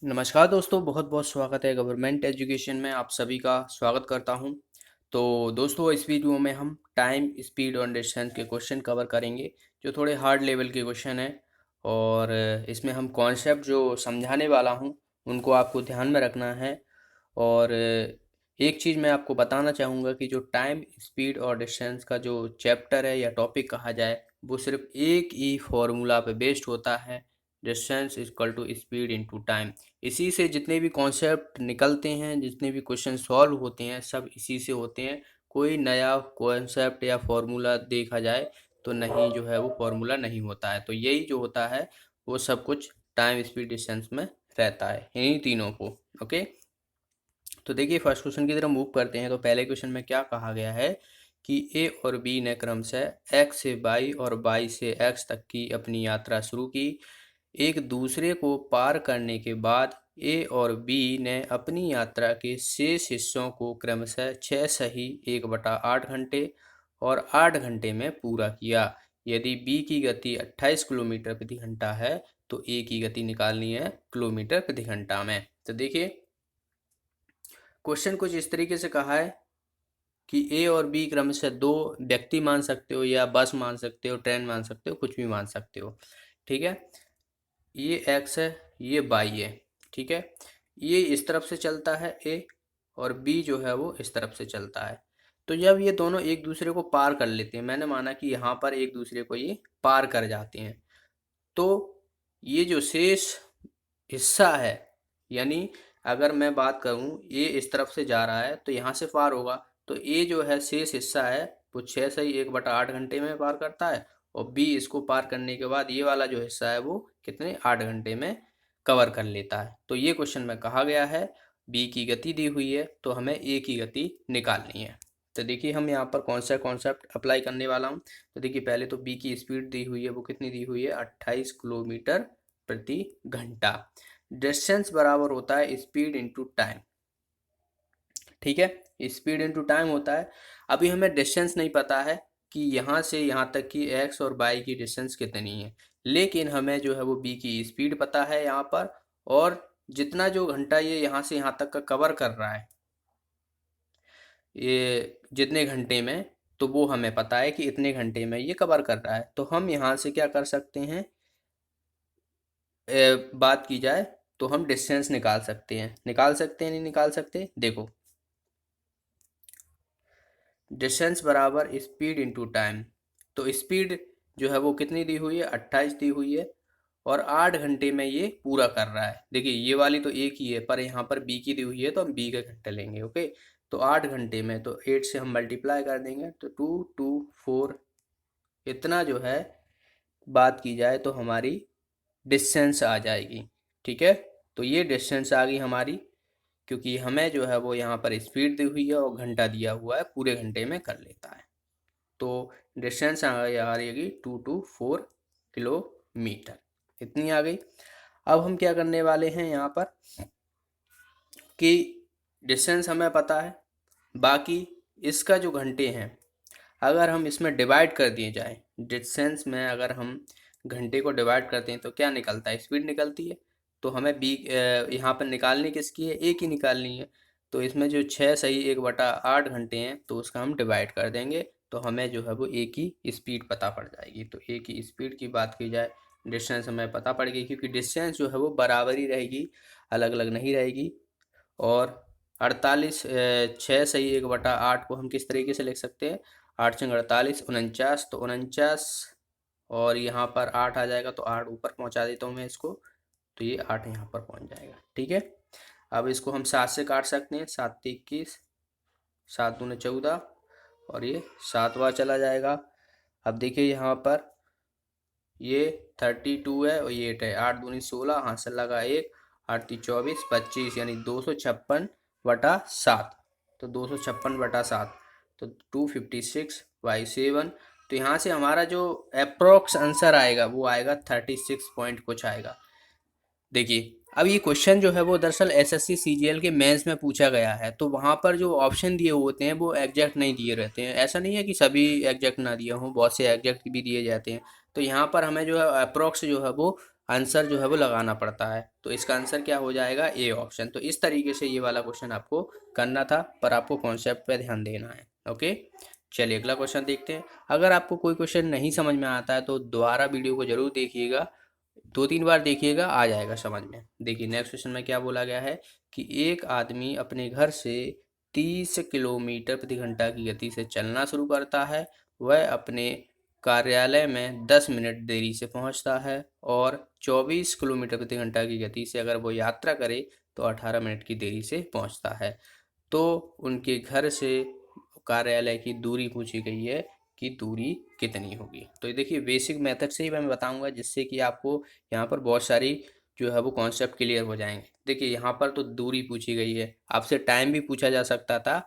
नमस्कार दोस्तों, बहुत बहुत स्वागत है गवर्नमेंट एजुकेशन में। आप सभी का स्वागत करता हूं। तो दोस्तों, इस वीडियो में हम टाइम, स्पीड और डिस्टेंस के क्वेश्चन कवर करेंगे जो थोड़े हार्ड लेवल के क्वेश्चन हैं। और इसमें हम कॉन्सेप्ट जो समझाने वाला हूं उनको आपको ध्यान में रखना है। और एक चीज़ मैं आपको बताना चाहूँगा कि जो टाइम, स्पीड और डिस्टेंस का जो चैप्टर है या टॉपिक कहा जाए, वो सिर्फ एक ही फॉर्मूला पे बेस्ड होता है। Distance equal to speed into time. इसी से जितने भी कॉन्सेप्ट निकलते हैं, जितने भी क्वेश्चन सॉल्व होते हैं, सब इसी से होते हैं। कोई नया कॉन्सेप्ट या फॉर्मूला देखा जाए तो नहीं, जो है वो फॉर्मूला नहीं होता है। तो यही जो होता है वो सब कुछ टाइम, स्पीड, डिस्टेंस में रहता है, इन्हीं तीनों को। ओके, तो देखिए फर्स्ट क्वेश्चन की तरफ मूव करते हैं। तो पहले क्वेश्चन में क्या कहा गया है कि ए और बी ने क्रमशः एक्स से वाई और वाई से एक्स तक की अपनी यात्रा शुरू की। एक दूसरे को पार करने के बाद ए और बी ने अपनी यात्रा के शेष हिस्सों को क्रमशः 6 सही 1/8 घंटे और 8 घंटे में पूरा किया। यदि बी की गति 28 किलोमीटर प्रति घंटा है तो ए की गति निकालनी है किलोमीटर प्रति घंटा में। तो देखिए क्वेश्चन कुछ इस तरीके से कहा है कि ए और बी क्रमशः दो व्यक्ति मान सकते हो, या बस मान सकते हो, ट्रेन मान सकते हो, कुछ भी मान सकते हो। ठीक है, ये एक्स है, ये वाई है। ठीक है, ये इस तरफ से चलता है ए, और बी जो है वो इस तरफ से चलता है। तो जब ये दोनों एक दूसरे को पार कर लेते हैं, मैंने माना कि यहाँ पर एक दूसरे को ये पार कर जाते हैं, तो ये जो शेष हिस्सा है, यानी अगर मैं बात करूं ये इस तरफ से जा रहा है तो यहाँ से पार होगा, तो ये जो है शेष हिस्सा है वो 6 सही 1/8 घंटे में पार करता है। और बी इसको पार करने के बाद ये वाला जो हिस्सा है वो कितने 8 घंटे में कवर कर लेता है। तो ये क्वेश्चन में कहा गया है बी की गति दी हुई है तो हमें ए की गति निकालनी है। तो देखिए हम यहाँ पर कौन सा कॉन्सेप्ट अप्लाई करने वाला हूँ। तो देखिए पहले तो बी की स्पीड दी हुई है, वो कितनी दी हुई है 28 किलोमीटर प्रति घंटा। डिस्टेंस बराबर होता है स्पीड इंटू टाइम। ठीक है, स्पीड इंटू टाइम होता है। अभी हमें डिस्टेंस नहीं पता है कि यहाँ से यहाँ तक की एक्स और वाई की डिस्टेंस कितनी है, लेकिन हमें जो है वो बी की स्पीड पता है यहाँ पर। और जितना जो घंटा ये यहाँ से यहाँ तक का कवर कर रहा है, ये जितने घंटे में, तो वो हमें पता है कि इतने घंटे में ये कवर कर रहा है। तो हम यहाँ से क्या कर सकते हैं, बात की जाए तो हम डिस्टेंस निकाल सकते हैं। निकाल सकते हैं, नहीं निकाल सकते? देखो, डिस्टेंस बराबर स्पीड इंटू टाइम। तो स्पीड जो है वो कितनी दी हुई है 28 दी हुई है, और 8 घंटे में ये पूरा कर रहा है। देखिए ये वाली तो एक ही है, पर यहाँ पर बी की दी हुई है तो हम बी के घंटे लेंगे। ओके, तो 8 घंटे में तो 8 से हम मल्टीप्लाई कर देंगे तो 2 2 4, इतना जो है बात की जाए तो हमारी डिस्टेंस आ जाएगी। ठीक है, तो ये डिस्टेंस आ गई हमारी, क्योंकि हमें जो है वो यहाँ पर स्पीड दी हुई है और घंटा दिया हुआ है, पूरे घंटे में कर लेता है। तो डिस्टेंस आ रहेगी 2 to 4 किलोमीटर, इतनी आ गई। अब हम क्या करने वाले हैं यहाँ पर कि डिस्टेंस हमें पता है, बाकी इसका जो घंटे हैं अगर हम इसमें डिवाइड कर दिए जाए, डिस्टेंस में अगर हम घंटे को डिवाइड करते हैं तो क्या निकलता है, स्पीड निकलती है। तो हमें बी यहाँ पर निकालनी किसकी है, ए की निकालनी है। तो इसमें जो 6 सही 1/8 घंटे हैं तो उसका हम डिवाइड कर देंगे, तो हमें जो है वो ए की स्पीड पता पड़ जाएगी। तो ए की स्पीड की बात की जाए, डिस्टेंस हमें पता पड़ गई, क्योंकि डिस्टेंस जो है वो बराबर ही रहेगी, अलग अलग नहीं रहेगी। और 48 6 सही 1/8 को हम किस तरीके से लिख सकते हैं, 8 छंग 48 49, तो 49 और यहाँ पर 8 आ जाएगा, तो 8 ऊपर पहुँचा देता हूँ मैं इसको, तो ये 8 यहाँ पर पहुँच जाएगा। ठीक है, अब इसको हम 7 से काट सकते हैं, 7 × 21, 7 दूने 14, और ये 7वां चला जाएगा। अब देखिए यहाँ पर ये 32 है और ये 8 है, 8 दूनी 16, हाथ से लगा 1, 8 × 24, 25, यानी 256/7। तो 256/7 तो 256/7। तो यहाँ से हमारा जो अप्रोक्स आंसर आएगा वो आएगा 36 पॉइंट कुछ आएगा। देखिए अब ये क्वेश्चन जो है वो दरअसल एसएससी सीजीएल के मेंस में पूछा गया है, तो वहाँ पर जो ऑप्शन दिए होते हैं वो एग्जैक्ट नहीं दिए रहते हैं। ऐसा नहीं है कि सभी एग्जैक्ट ना दिए हों, बहुत से एग्जैक्ट भी दिए जाते हैं। तो यहाँ पर हमें जो है अप्रोक्स जो है वो आंसर जो है वो लगाना पड़ता है। तो इसका आंसर क्या हो जाएगा, ए ऑप्शन। तो इस तरीके से ये वाला क्वेश्चन आपको करना था, पर आपको कॉन्सेप्ट पे ध्यान देना है। ओके, चलिए अगला क्वेश्चन देखते हैं। अगर आपको कोई क्वेश्चन नहीं समझ में आता है तो दोबारा वीडियो को जरूर देखिएगा, 2-3 बार देखिएगा, आ जाएगा समझ में। देखिए नेक्स्ट क्वेश्चन में क्या बोला गया है कि एक आदमी अपने घर से 30 किलोमीटर प्रति घंटा की गति से चलना शुरू करता है। वह अपने कार्यालय में 10 मिनट देरी से पहुंचता है और 24 किलोमीटर प्रति घंटा की गति से अगर वो यात्रा करे तो 18 मिनट की देरी से पहुंचता है। तो उनके घर से कार्यालय की दूरी पूछी गई है कि दूरी कितनी होगी। तो ये देखिए बेसिक मेथड से ही मैं बताऊंगा, जिससे कि आपको यहाँ पर बहुत सारी जो है वो कॉन्सेप्ट क्लियर हो जाएंगे। देखिए यहाँ पर तो दूरी पूछी गई है, आपसे टाइम भी पूछा जा सकता था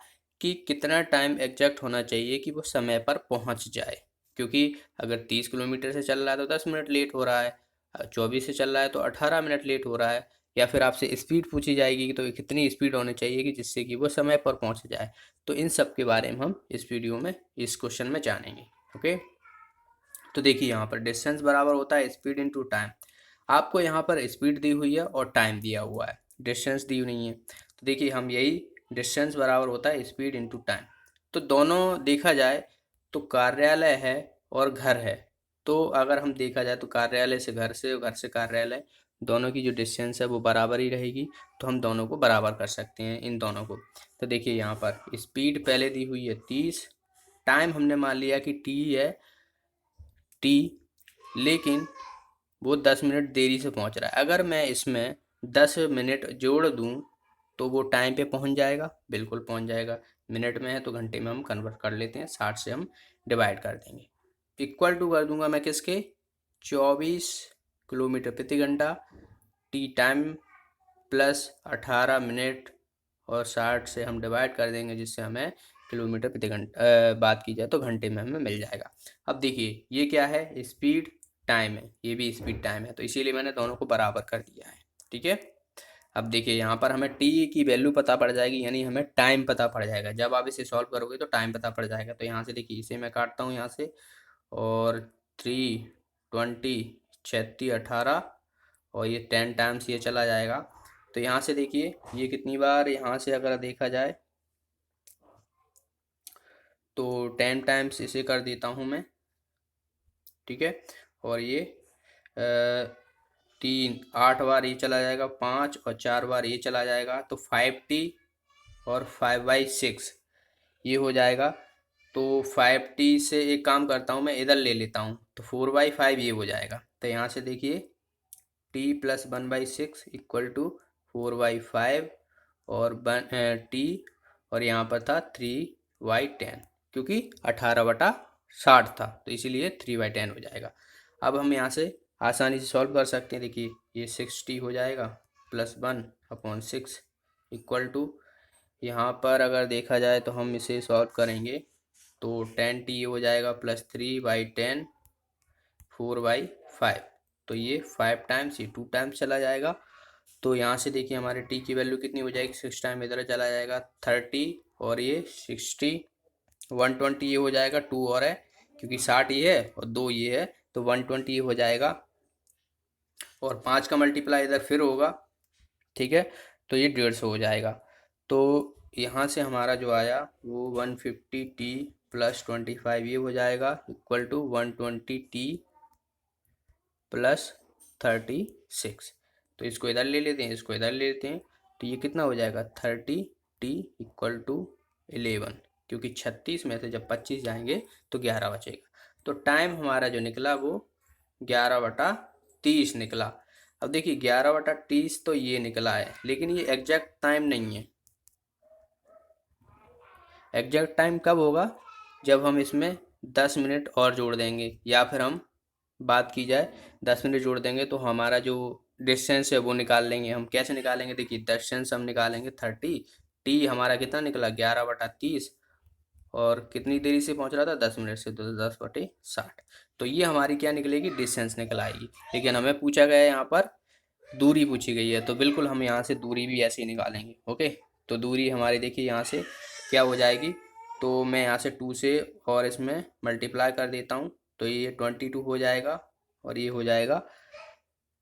कि कितना टाइम एग्जैक्ट होना चाहिए कि वो समय पर पहुँच जाए। क्योंकि अगर 30 किलोमीटर से चल रहा है तो 10 मिनट लेट हो रहा है, 24 से चल रहा है तो 18 मिनट लेट हो रहा है। या फिर आपसे स्पीड पूछी जाएगी कि तो कितनी स्पीड होनी चाहिए कि जिससे कि वो समय पर पहुंच जाए। तो इन सब के बारे में हम इस वीडियो में, इस क्वेश्चन में जानेंगे। ओके, तो देखिए यहाँ पर डिस्टेंस बराबर होता है स्पीड इनटू टाइम। आपको यहाँ पर स्पीड दी हुई है और टाइम दिया हुआ है, डिस्टेंस दी नहीं है। तो देखिए हम यही डिस्टेंस बराबर होता है स्पीड इनटू टाइम। तो दोनों देखा जाए तो कार्यालय है और घर है। तो अगर हम देखा जाए तो कार्यालय से घर से और घर से कार्यालय, दोनों की जो डिस्टेंस है वो बराबर ही रहेगी। तो हम दोनों को बराबर कर सकते हैं, इन दोनों को। तो देखिए यहाँ पर स्पीड पहले दी हुई है 30, टाइम हमने मान लिया कि टी है, टी, लेकिन वो 10 मिनट देरी से पहुंच रहा है। अगर मैं इसमें 10 मिनट जोड़ दूं तो वो टाइम पे पहुंच जाएगा, बिल्कुल पहुंच जाएगा। मिनट में है तो घंटे में हम कन्वर्ट कर लेते हैं, 60 से हम डिवाइड कर देंगे। इक्वल टू कर दूंगा मैं किसके, 24 किलोमीटर प्रति घंटा, टी टाइम प्लस 18 मिनट, और 60 से हम डिवाइड कर देंगे, जिससे हमें किलोमीटर प्रति घंटा बात की जाए तो घंटे में हमें मिल जाएगा। अब देखिए ये क्या है, स्पीड टाइम है, ये भी स्पीड टाइम है, तो इसीलिए मैंने दोनों को बराबर कर दिया है। ठीक है, अब देखिए यहाँ पर हमें टी की वैल्यू पता पड़ जाएगी, यानी हमें टाइम पता पड़ जाएगा। जब आप इसे सॉल्व करोगे तो टाइम पता पड़ जाएगा। तो यहाँ से देखिए इसे मैं काटता हूँ यहाँ से, और 3, 20, 36, 18, और ये 10 टाइम्स ये चला जाएगा। तो यहाँ से देखिए ये कितनी बार, यहाँ से अगर देखा जाए तो 10 टाइम्स इसे कर देता हूँ मैं। ठीक है, और ये 3, 8 बार ये चला जाएगा, 5 और 4 बार ये चला जाएगा, तो 5t और 5/6 ये हो जाएगा। तो 5t से एक काम करता हूँ मैं, इधर ले लेता हूँ, तो 4/5 ये हो जाएगा। तो यहाँ से देखिए t प्लस 1/6 इक्वल टू 4/5, और t, और यहाँ पर था 3/10, क्योंकि 18/60 था तो इसीलिए 3/10 हो जाएगा। अब हम यहाँ से आसानी से सॉल्व कर सकते हैं। देखिए ये 6t हो जाएगा प्लस 1/6 इक्वल टू, यहाँ पर अगर देखा जाए तो हम इसे सॉल्व करेंगे तो 10t हो जाएगा प्लस 3/10, 4/5। तो ये 5 टाइम्स, ये 2 टाइम्स चला जाएगा। तो यहाँ से देखिए हमारे t की वैल्यू कितनी हो जाएगी, 6 टाइम इधर चला जाएगा 30, और ये 60, 120 ये हो जाएगा, 2 और है क्योंकि 60 ये है और 2 ये है, तो 120 ये हो जाएगा, और 5 का मल्टीप्लाई इधर फिर होगा। ठीक है, तो ये 150 हो जाएगा। तो यहाँ से हमारा जो आया वो 150t प्लस 25 ये हो जाएगा इक्वल टू 120t प्लस 36। तो इसको इधर ले लेते हैं, इसको इधर ले लेते हैं, तो ये कितना हो जाएगा 30t इक्वल टू 11, क्योंकि 36 में से जब 25 जाएंगे तो 11 बचेगा। तो टाइम हमारा जो निकला वो 11/30 निकला। अब देखिए 11/30 तो ये निकला है, लेकिन ये एग्जैक्ट टाइम नहीं है। एग्जैक्ट टाइम कब होगा, जब हम इसमें 10 मिनट और जोड़ देंगे, या फिर हम बात की जाए 10 मिनट जोड़ देंगे तो हमारा जो डिस्टेंस है वो निकाल लेंगे। हम कैसे निकालेंगे, देखिए डिस्टेंस हम निकालेंगे 30, टी हमारा कितना निकला 11/30, और कितनी देरी से पहुंच रहा था 10 मिनट से, तो 10/60। तो ये हमारी क्या निकलेगी, डिस्टेंस निकल आएगी। लेकिन हमें पूछा गया है यहाँ पर दूरी पूछी गई है, तो बिल्कुल हम यहाँ से दूरी भी ऐसे ही निकालेंगे। ओके, तो दूरी हमारी देखिए यहाँ से क्या हो जाएगी, तो मैं यहाँ से 2 से और इसमें मल्टीप्लाई कर देता हूँ, तो ये 22 हो जाएगा, और ये हो जाएगा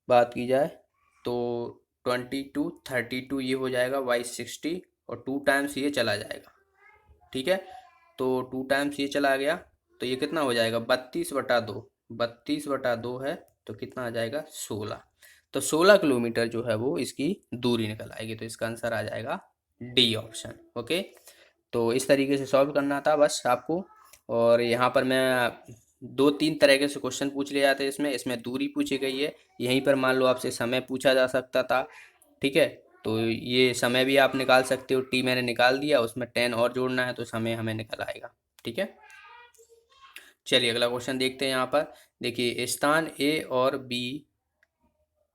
बात की जाए तो 22 32 ये हो जाएगा y 60 और 2 टाइम्स ये चला जाएगा। ठीक है, तो 2 टाइम्स ये चला गया तो ये कितना हो जाएगा 32/2। 32/2 है तो कितना आ जाएगा 16। तो 16 किलोमीटर जो है वो इसकी दूरी निकल आएगी। तो इसका आंसर आ जाएगा डी ऑप्शन। ओके, तो इस तरीके से सॉल्व करना था बस आपको। और यहाँ पर मैं 2-3 तरह से क्वेश्चन पूछ लिए जाते हैं। इसमें इसमें दूरी पूछी गई है, यहीं पर मान लो आपसे समय पूछा जा सकता था। ठीक है, तो ये समय भी आप निकाल सकते हो, टी मैंने निकाल दिया, उसमें 10 और जोड़ना है तो समय हमें निकल आएगा। ठीक है, चलिए अगला क्वेश्चन देखते हैं। यहाँ पर देखिए, स्थान ए और बी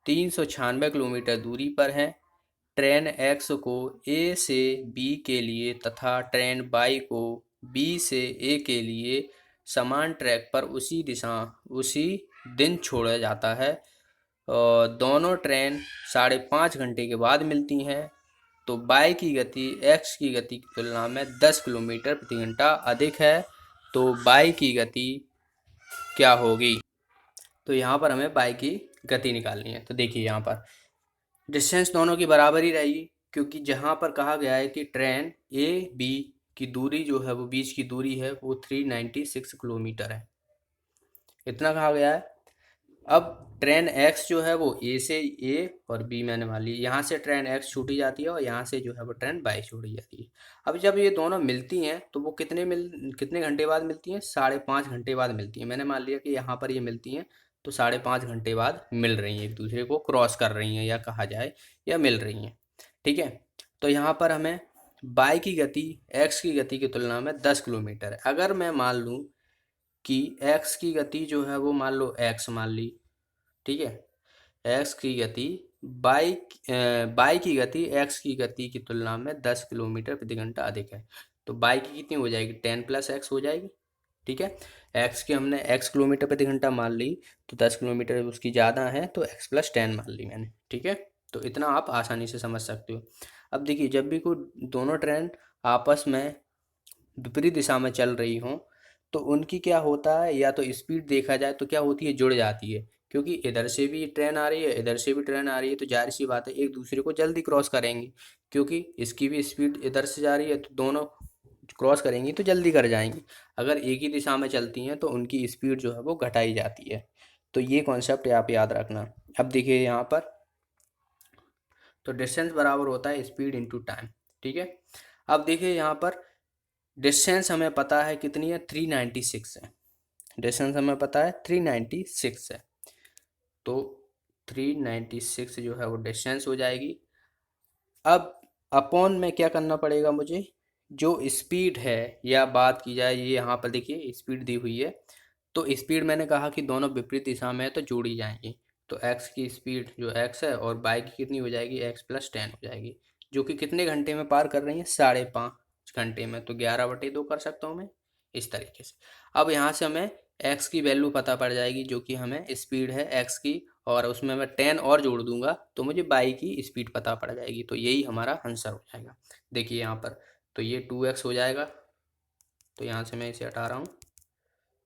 396 किलोमीटर दूरी पर है। ट्रेन एक्स को ए से बी के लिए तथा ट्रेन वाई को बी से ए के लिए समान ट्रैक पर उसी दिन छोड़ा जाता है। और दोनों ट्रेन 5.5 घंटे के बाद मिलती हैं। तो वाई की गति एक्स की गति की तुलना में 10 किलोमीटर प्रति घंटा अधिक है। तो वाई की गति क्या होगी? तो यहाँ पर हमें वाई की गति निकालनी है। तो देखिए, यहाँ पर डिस्टेंस दोनों की बराबर ही रहेगी, क्योंकि जहाँ पर कहा गया है कि ट्रेन ए बी की दूरी जो है वो बीच की दूरी है वो 396 किलोमीटर है, इतना कहा गया है। अब ट्रेन एक्स जो है वो ए और बी मैंने मान ली, यहाँ से ट्रेन एक्स छूटी जाती है और यहाँ से जो है वो ट्रेन वाई छूटी जाती है। अब जब ये दोनों मिलती हैं तो वो कितने घंटे बाद मिलती हैं? 5.5 घंटे बाद मिलती हैं। मैंने मान लिया कि यहाँ पर ये मिलती हैं तो 5.5 घंटे बाद मिल रही हैं, एक दूसरे को क्रॉस कर रही हैं या कहा जाए या मिल रही हैं। ठीक है, तो यहाँ पर हमें वाई की गति एक्स की गति की तुलना में 10 किलोमीटर है। अगर मैं मान लूँ कि एक्स की गति जो है वो मान लो एक्स मान ली, ठीक है, एक्स की गति बाई की गति एक्स की गति की तुलना में 10 किलोमीटर प्रति घंटा अधिक है। तो बाई की कितनी हो जाएगी? 10 + एक्स हो जाएगी। ठीक है, एक्स की हमने एक्स किलोमीटर प्रति घंटा मान ली, तो 10 किलोमीटर उसकी ज़्यादा है तो एक्स + 10 मान ली मैंने। ठीक है, तो इतना आप आसानी से समझ सकते हो। अब देखिए, जब भी कोई दोनों ट्रेन आपस में विपरीत दिशा में चल रही हों तो उनकी क्या होता है, या तो स्पीड देखा जाए तो क्या होती है, जुड़ जाती है। क्योंकि इधर से भी ट्रेन आ रही है, इधर से भी ट्रेन आ रही है, तो जाहिर सी बात है एक दूसरे को जल्दी क्रॉस करेंगी, क्योंकि इसकी भी स्पीड इधर से जा रही है तो दोनों क्रॉस करेंगी तो जल्दी कर जाएंगी। अगर एक ही दिशा में चलती हैं तो उनकी स्पीड जो है वो घटाई जाती है। तो ये कॉन्सेप्ट आप याद रखना। अब देखिए यहाँ पर, तो डिस्टेंस बराबर होता है स्पीड इंटू टाइम। ठीक है, अब देखिए यहाँ पर डिस्टेंस हमें पता है कितनी है, 396 है। डिस्टेंस हमें पता है 396 है, तो 396 जो है वो डिस्टेंस हो जाएगी। अब अपॉन में क्या करना पड़ेगा मुझे, जो स्पीड है, या बात की जाए, ये यहाँ पर देखिए स्पीड दी हुई है, तो स्पीड मैंने कहा कि दोनों विपरीत दिशा में है तो जोड़ी जाएंगी। तो एक्स की स्पीड जो एक्स है और बाई की कितनी हो जाएगी, एक्स + 10 हो जाएगी, जो कि कितने घंटे में पार कर रही है, 5.5 घंटे में। तो 11/2 कर सकता हूँ मैं इस तरीके से। अब यहाँ से हमें एक्स की वैल्यू पता पड़ जाएगी, जो कि हमें स्पीड है एक्स की, और उसमें मैं 10 और जोड़ दूंगा तो मुझे बाई की स्पीड पता पड़ जाएगी। तो यही हमारा आंसर हो जाएगा। देखिए यहाँ पर, तो ये 2x हो जाएगा, तो यहाँ से मैं इसे हटा रहा हूँ।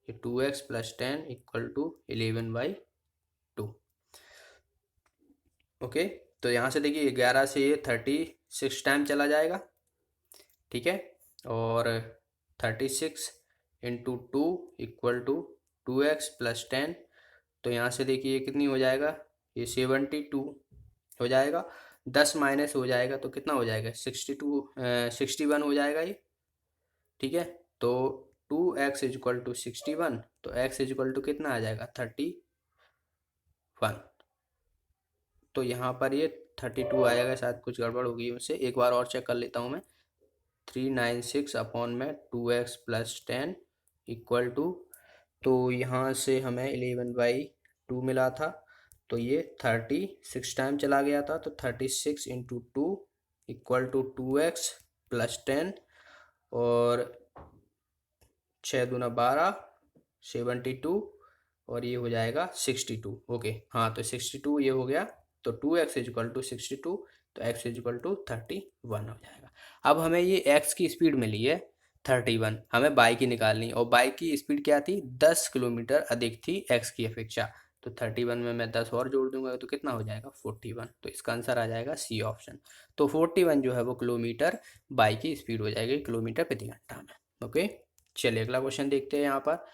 ये 2x + 10 = 11/2। ओके, तो यहाँ से देखिए 11 से ये 36 टाइम चला जाएगा। ठीक है, और 36 × 2 = 2x + 10। तो यहाँ से देखिए कितनी हो जाएगा, ये 72 हो जाएगा। 10 माइनस हो जाएगा तो कितना हो जाएगा, 61 हो जाएगा ये। ठीक है, तो 2x = 61, तो x = कितना आ जाएगा, 31। तो यहाँ पर ये 32 आएगा, शायद कुछ गड़बड़ होगी उससे, एक बार और चेक कर लेता हूँ मैं। 396 अपॉन में 2x + 10 = तो यहाँ से हमें 11/2 मिला था, तो ये 36 टाइम चला गया था, तो 36 × 2 = 2x + 10, और 6 दूना 12, 72, और ये हो जाएगा 62। ओके, हाँ, तो 62 ये हो गया। तो 2x = 62, तो x = 31 हो जाएगा। अब हमें ये x की स्पीड मिली है 31, हमें बाई की निकालनी, और बाई की स्पीड क्या थी, 10 किलोमीटर अधिक थी x की अपेक्षा। तो 31 में मैं 10 और जोड़ दूंगा तो कितना हो जाएगा 41। तो इसका आंसर आ जाएगा सी ऑप्शन। तो 41 जो है वो किलोमीटर बाई की स्पीड हो जाएगी किलोमीटर प्रति घंटा में। ओके, चलिए अगला क्वेश्चन देखते हैं। यहाँ पर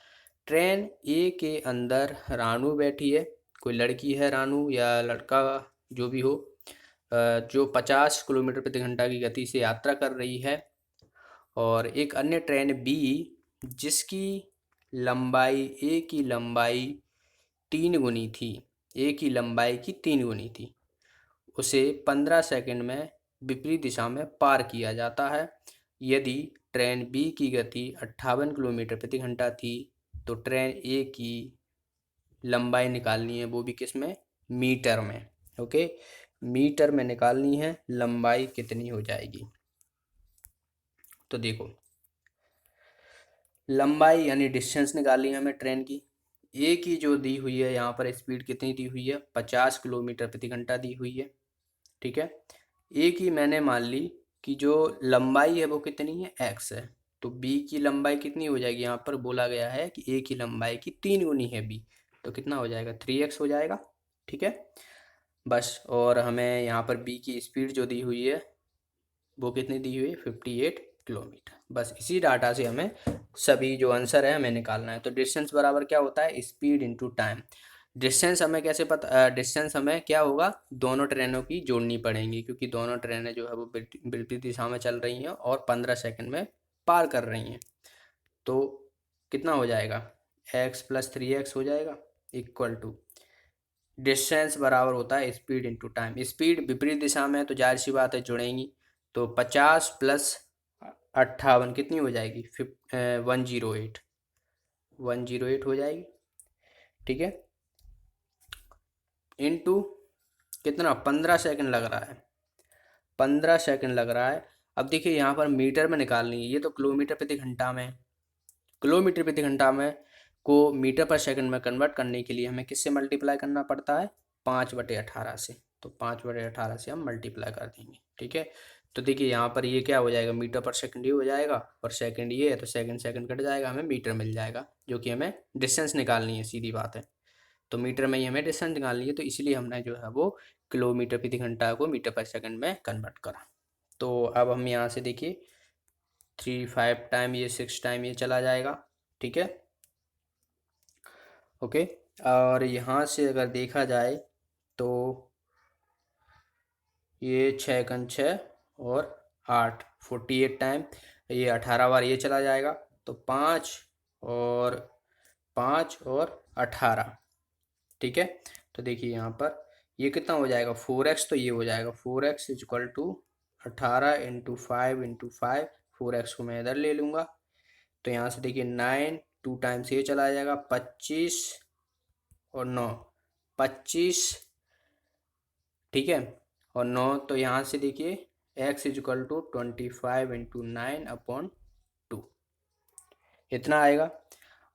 ट्रेन ए के अंदर रानू बैठी है, कोई लड़की है रानू या लड़का जो भी हो, जो 50 किलोमीटर प्रति घंटा की गति से यात्रा कर रही है। और एक अन्य ट्रेन बी जिसकी लंबाई ए की लंबाई 3 गुनी थी, ए की लंबाई की 3 गुनी थी, उसे 15 सेकंड में विपरीत दिशा में पार किया जाता है। यदि ट्रेन बी की गति 58 किलोमीटर प्रति घंटा थी तो ट्रेन ए की लंबाई निकालनी है, वो भी किस में, मीटर में। ओके, मीटर में निकालनी है, लंबाई कितनी हो जाएगी। तो देखो, लंबाई यानी डिस्टेंस निकालनी है हमें ट्रेन की। ए की जो दी हुई है यहाँ पर स्पीड कितनी दी हुई है, 50 किलोमीटर प्रति घंटा दी हुई है। ठीक है, ए की मैंने मान ली कि जो लंबाई है वो कितनी है, एक्स है। तो बी की लंबाई कितनी हो जाएगी, यहाँ पर बोला गया है कि ए की लंबाई की 3 गुनी है बी, तो कितना हो जाएगा 3x हो जाएगा। ठीक है, बस। और हमें यहाँ पर बी की स्पीड जो दी हुई है वो कितनी दी हुई है, 58 किलोमीटर। बस इसी डाटा से हमें सभी जो आंसर है हमें निकालना है। तो डिस्टेंस बराबर क्या होता है, स्पीड इंटू टाइम। डिस्टेंस हमें कैसे पता, डिस्टेंस हमें क्या होगा, दोनों ट्रेनों की जोड़नी पड़ेंगी, क्योंकि दोनों ट्रेनें जो है वो विपरीत दिशा में चल रही हैं और 15 सेकंड में पार कर रही हैं। तो कितना हो जाएगा, x + 3x हो जाएगा, इक्वल टू डिस्टेंस बराबर होता है स्पीड इंटू टाइम। स्पीड विपरीत दिशा में है तो जाहिर सी बात है जुड़ेंगी। तो 50 + 58 कितनी हो जाएगी, 108, 108 हो जाएगी। ठीक है, इनटू कितना, 15 सेकंड लग रहा है, 15 सेकंड लग रहा है। अब देखिए यहाँ पर मीटर में निकालनी है, ये तो किलोमीटर प्रति घंटा में है। किलोमीटर प्रति घंटा में को मीटर पर सेकंड में कन्वर्ट करने के लिए हमें किससे मल्टीप्लाई करना पड़ता है, 5/18 से। तो 5/18 से हम मल्टीप्लाई कर देंगे। ठीक है, तो देखिए यहाँ पर ये क्या हो जाएगा, मीटर पर सेकंड ये हो जाएगा और सेकंड ये है, तो सेकंड सेकंड कट जाएगा, हमें मीटर मिल जाएगा, जो कि हमें डिस्टेंस निकालनी है, सीधी बात है। तो मीटर में ही हमें डिस्टेंस निकालनी है, तो इसलिए हमने जो है वो किलोमीटर प्रति घंटा को मीटर पर सेकंड में कन्वर्ट करा। तो अब हम यहाँ से देखिए 3 5 टाइम ये 6 टाइम ये चला जाएगा। ठीक है, ओके। और यहाँ से अगर देखा जाए तो ये 6 × 6 और 8, 48 टाइम, ये 18 बार ये चला जाएगा। तो 5 और 5 और 18। ठीक है, तो देखिए यहाँ पर ये कितना हो जाएगा 4x, तो ये हो जाएगा 4x = 18 × 5 × 5। 4x को मैं इधर ले लूँगा, तो यहाँ से देखिए 9, 2 टाइम्स ये चला जाएगा, 25 और 9, 25। ठीक है, और 9, तो यहाँ से देखिए x = 25 × 9/2, इतना आएगा।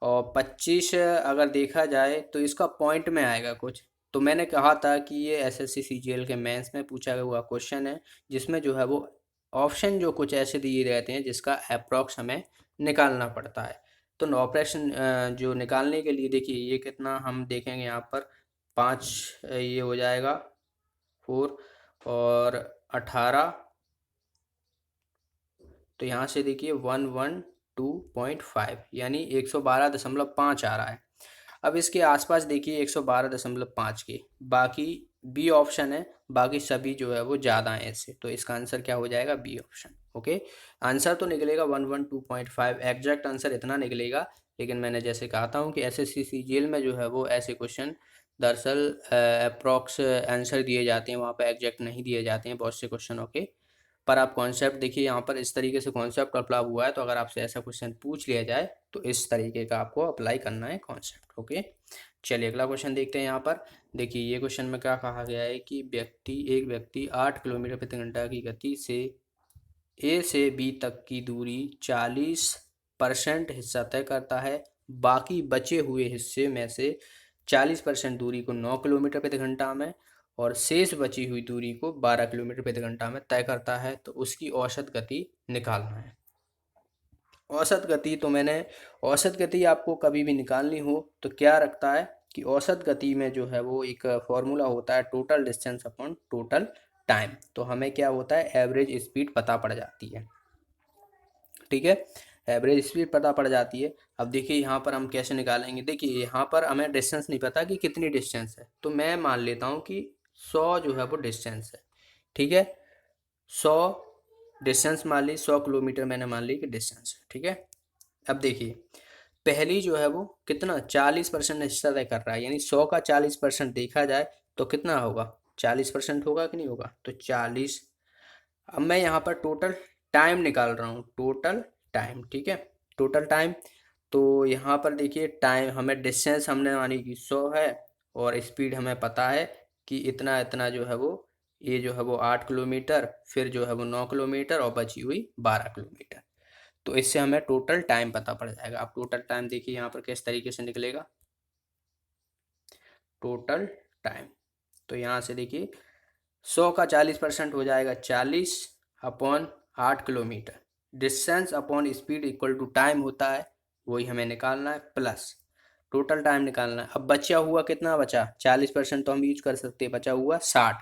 और 25 अगर देखा जाए तो इसका पॉइंट में आएगा कुछ। तो मैंने कहा था कि ये एसएससी सीजीएल के मेंस में पूछा हुआ क्वेश्चन है, जिसमें जो है वो ऑप्शन जो कुछ ऐसे दिए रहते हैं जिसका अप्रॉक्स हमें निकालना पड़ता है। तो ऑपरेशन जो निकालने के लिए देखिए ये कितना हम देखेंगे यहाँ पर 5 ये हो जाएगा 4 और 18। तो यहाँ से देखिए 112.5 यानी 112.5 आ रहा है। अब इसके आसपास देखिए 112.5 के, बाकी बी ऑप्शन है, बाकी सभी जो है वो ज़्यादा हैं इससे। तो इसका आंसर क्या हो जाएगा, बी ऑप्शन। ओके, आंसर तो निकलेगा 112.5, एग्जैक्ट आंसर इतना निकलेगा। लेकिन मैंने जैसे कहा था कि एसएससी सीजीएल में जो है वो ऐसे क्वेश्चन दरअसल अप्रॉक्स आंसर दिए जाते हैं, वहाँ पर एग्जैक्ट नहीं दिए जाते हैं बहुत से क्वेश्चन। ओके, पर आप कॉन्सेप्ट देखिए, यहाँ पर इस तरीके से कॉन्सेप्ट अप्लाई हुआ है, तो अगर आपसे ऐसा क्वेश्चन पूछ लिया जाए तो इस तरीके का आपको अप्लाई करना है कॉन्सेप्ट। ओके, चलिए अगला क्वेश्चन देखते हैं। यहाँ पर देखिए ये क्वेश्चन में क्या कहा गया है कि एक व्यक्ति 8 किलोमीटर प्रति घंटा की गति से ए से बी तक की दूरी 40% हिस्सा तय करता है। बाकी बचे हुए हिस्से में से 40% दूरी को 9 किलोमीटर प्रति घंटा में और शेष बची हुई दूरी को 12 किलोमीटर प्रति घंटा में तय करता है। तो उसकी औसत गति निकालना है। औसत गति, तो मैंने औसत गति आपको कभी भी निकालनी हो तो क्या रखता है, कि औसत गति में जो है वो एक फॉर्मूला होता है total distance upon total time. तो हमें क्या होता है, एवरेज स्पीड पता पड़ जाती है। ठीक है, एवरेज स्पीड पता पड़ जाती है। अब देखिए यहाँ पर हम कैसे निकालेंगे। देखिए यहाँ पर हमें डिस्टेंस नहीं पता कि कितनी डिस्टेंस है, तो मैं मान लेता हूँ कि 100 जो है वो डिस्टेंस है। ठीक है, 100 डिस्टेंस मान ली, 100 किलोमीटर मैंने मान ली कि डिस्टेंस है। ठीक है, अब देखिए पहली जो है वो कितना 40% हिस्सा तय कर रहा है, यानी 100 का 40% देखा जाए तो कितना होगा, 40% होगा कि नहीं होगा, तो 40। अब मैं यहाँ पर टोटल टाइम निकाल रहा हूँ, टोटल टाइम। ठीक है, टोटल टाइम। तो यहाँ पर देखिए टाइम हमें डिस्टेंस हमने मानी कि 100 है, और स्पीड हमें पता है कि इतना इतना जो है वो, ये जो है वो 8 किलोमीटर, फिर जो है वो 9 किलोमीटर, और बची हुई 12 किलोमीटर। तो इससे हमें टोटल टाइम पता पड़ जाएगा। अब टोटल टाइम देखिए यहाँ पर किस तरीके से निकलेगा, टोटल टाइम। तो यहाँ से देखिए 100 का 40% हो जाएगा 40 upon 8 kilometre. Distance upon speed equal to time होता है, वही हमें निकालना है, प्लस टोटल टाइम निकालना है। अब बचा हुआ कितना बचा, 40% तो हम यूज कर सकते हैं, बचा हुआ 60।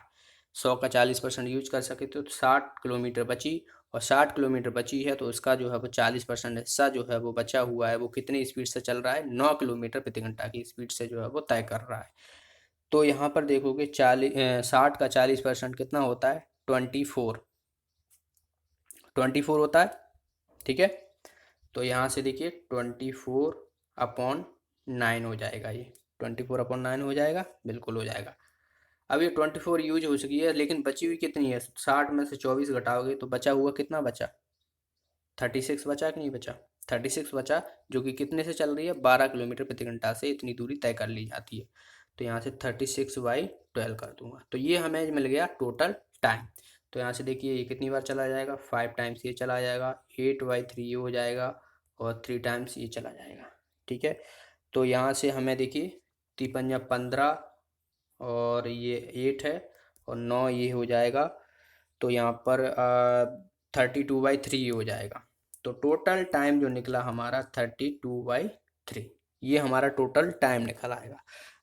100 का 40% यूज कर सके तो 60 किलोमीटर बची, और 60 किलोमीटर बची है तो उसका जो है वो 40% हिस्सा जो है वो बचा हुआ है, वो कितनी स्पीड से चल रहा है, 9 किलोमीटर प्रति घंटा की स्पीड से जो है वो तय कर रहा है। तो यहाँ पर देखोगे 60 का 40% कितना होता है, 24 होता है। ठीक है, तो यहाँ से देखिए 24/9 हो जाएगा, ये 24/9 हो जाएगा, बिल्कुल हो जाएगा। अब ये 24 यूज हो चुकी है, लेकिन बची हुई कितनी है, 60 में से 24 घटाओगे तो बचा हुआ कितना बचा, 36 बचा कि नहीं बचा, 36 बचा, जो कि कितने से चल रही है, 12 किलोमीटर प्रति घंटा से इतनी दूरी तय कर ली जाती है। तो यहाँ से 36/12 कर दूंगा, तो ये हमें मिल गया टोटल टाइम। तो यहाँ से देखिए ये कितनी बार चला जाएगा, 5 टाइम्स ये चला जाएगा, 8/3 ये हो जाएगा, और 3 टाइम्स ये चला जाएगा। ठीक है, तो यहाँ से हमें देखिए 3×5 = 15, और ये 8 है, और 9 ये हो जाएगा, तो यहाँ पर 32/3 हो जाएगा। तो टोटल टाइम जो निकला हमारा 32/3, ये हमारा टोटल टाइम निकल आएगा।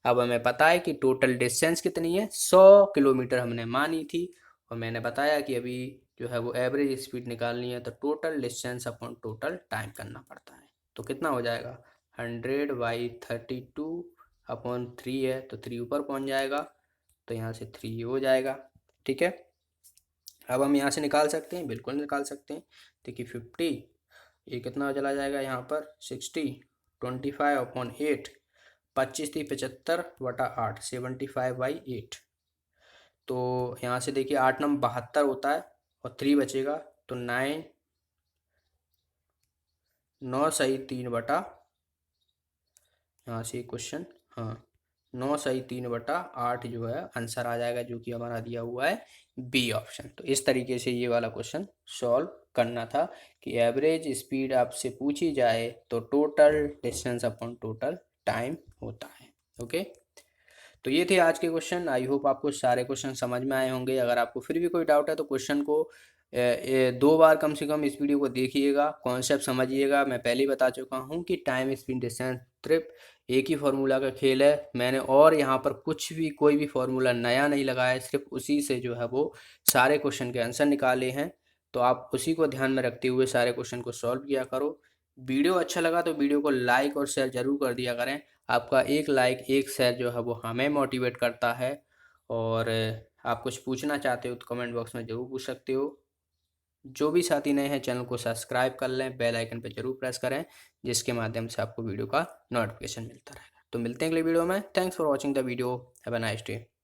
अब हमें पता है कि टोटल डिस्टेंस कितनी है, 100 किलोमीटर हमने मानी थी, और मैंने बताया कि अभी जो है वो एवरेज स्पीड निकालनी है, तो total distance upon total time करना पड़ता है। तो कितना हो जाएगा, 100/32/3 है, तो 3 ऊपर पहुँच जाएगा, तो यहाँ से 3 हो जाएगा। ठीक है, अब हम यहाँ से निकाल सकते हैं, बिल्कुल निकाल सकते हैं। देखिए 50, ये कितना चला जाएगा यहाँ पर, 60, 25/8, 25×3 = 75/8, 75/8। तो यहाँ से देखिए 8 नंबर 72 होता है, और 3 बचेगा, तो 9 सही 3 बटा, यहाँ से क्वेश्चन, हाँ 9 सही 3/8 जो है आंसर आ जाएगा, जो कि हमारा दिया हुआ है बी ऑप्शन। तो इस तरीके से ये वाला क्वेश्चन सॉल्व करना था, कि एवरेज स्पीड आपसे पूछी जाए तो total distance upon total time होता है। ओके, तो ये थे आज के क्वेश्चन। आई होप आपको सारे क्वेश्चन समझ में आए होंगे। अगर आपको फिर भी कोई डाउट है तो क्वेश्चन को 2 बार कम से कम इस वीडियो को देखिएगा, कॉन्सेप्ट समझिएगा। मैं पहले ही बता चुका हूँ कि टाइम स्पीड डिस्टेंस ट्रिप एक ही फार्मूला का खेल है। मैंने और यहाँ पर कुछ भी कोई भी फार्मूला नया नहीं लगाया है, सिर्फ उसी से जो है वो सारे क्वेश्चन के आंसर निकाले हैं। तो आप उसी को ध्यान में रखते हुए सारे क्वेश्चन को सॉल्व किया करो। वीडियो अच्छा लगा तो वीडियो को लाइक और शेयर जरूर कर दिया करें। आपका एक लाइक एक शेयर जो है वो हमें मोटिवेट करता है। और आप कुछ पूछना चाहते हो तो कमेंट बॉक्स में ज़रूर पूछ सकते हो। जो भी साथी नए हैं चैनल को सब्सक्राइब कर लें, बेल आइकन पर जरूर प्रेस करें, जिसके माध्यम से आपको वीडियो का नोटिफिकेशन मिलता रहेगा। तो मिलते हैं अगले वीडियो में। Thanks for watching the video. Have a nice day.